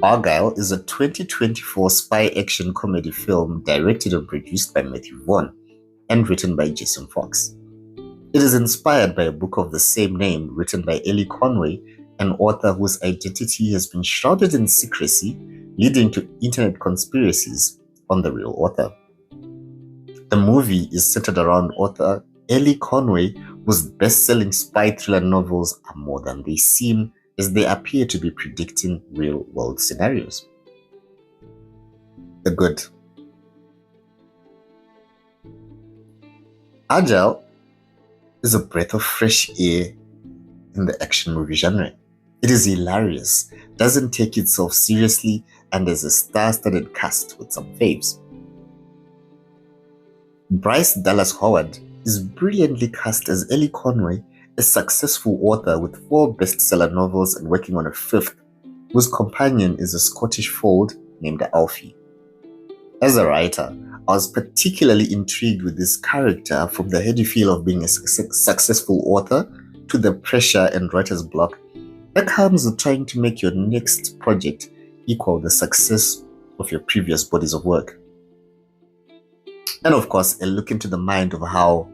Argylle is a 2024 spy action comedy film directed and produced by Matthew Vaughn and written by Jason Fox. It is inspired by a book of the same name written by Ellie Conway, an author whose identity has been shrouded in secrecy, leading to internet conspiracies on the real author. The movie is centered around author Ellie Conway, whose best-selling spy thriller novels are more than they seem, as they appear to be predicting real-world scenarios. The good. Argylle is a breath of fresh air in the action movie genre. It is hilarious, doesn't take itself seriously, and has a star-studded cast with some faves. Bryce Dallas Howard is brilliantly cast as Ellie Conway, a successful author with 4 bestseller novels and working on a 5th, whose companion is a Scottish fold named Alfie. As a writer, I was particularly intrigued with this character, from the heady feel of being a successful author to the pressure and writer's block that comes with trying to make your next project equal the success of your previous bodies of work. And of course, a look into the mind of how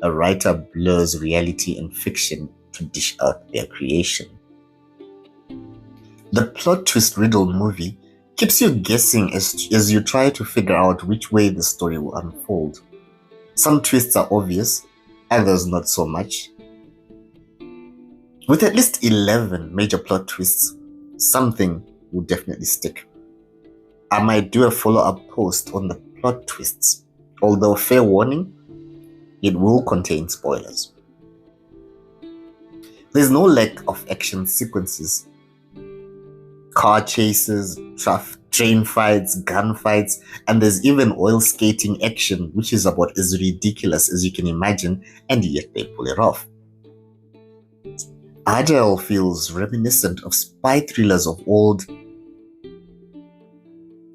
a writer blurs reality and fiction to dish out their creation. The plot twist-riddled movie keeps you guessing as you try to figure out which way the story will unfold. Some twists are obvious, others not so much. With at least 11 major plot twists, something will definitely stick. I might do a follow-up post on the plot twists, although fair warning, it will contain spoilers. There's no lack of action sequences. Car chases, train fights, gunfights, and there's even oil skating action, which is about as ridiculous as you can imagine, and yet they pull it off. Argylle feels reminiscent of spy thrillers of old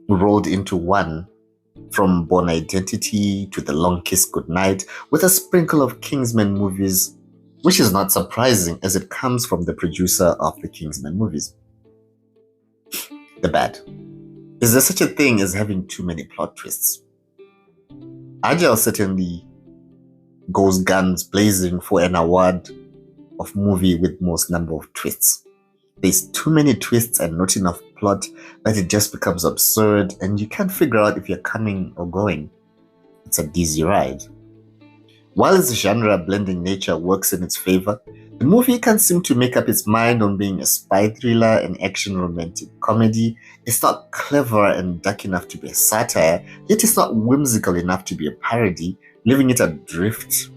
rolled into one, from Born Identity to The Long Kiss Goodnight, with a sprinkle of Kingsman movies, which is not surprising as it comes from the producer of the Kingsman movies. The bad. Is there such a thing as having too many plot twists? Argylle certainly goes guns blazing for an award of movie with most number of twists. There's too many twists and not enough plot that it just becomes absurd and you can't figure out if you're coming or going. It's a dizzy ride. While its genre-blending nature works in its favor, the movie can't seem to make up its mind on being a spy thriller and action romantic comedy. It's not clever and dark enough to be a satire, yet it's not whimsical enough to be a parody, leaving it adrift,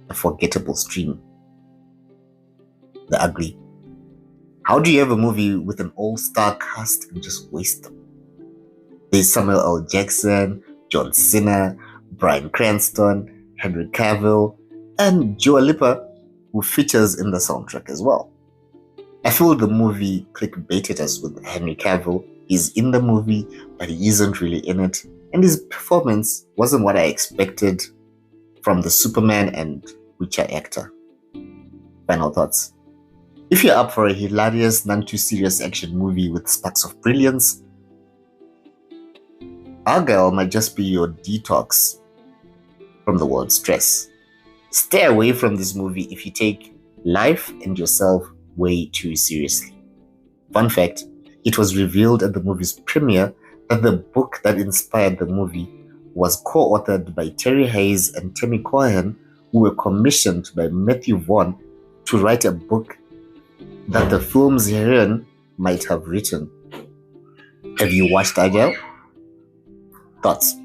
a forgettable stream. The ugly. How do you have a movie with an all-star cast and just waste them? There's Samuel L. Jackson, John Cena, Bryan Cranston, Henry Cavill, and Dua Lipa, who features in the soundtrack as well. I feel the movie clickbaited us with Henry Cavill. He's in the movie, but he isn't really in it, and his performance wasn't what I expected from the Superman and Witcher actor. Final thoughts. If you're up for a hilarious, non-too-serious action movie with sparks of brilliance, Argylle might just be your detox from the world's stress. Stay away from this movie if you take life and yourself way too seriously. Fun fact, it was revealed at the movie's premiere that the book that inspired the movie was co-authored by Terry Hayes and Tammy Cohen, who were commissioned by Matthew Vaughn to write a book that the film's heroine might have written. Have you watched Argylle? Thoughts?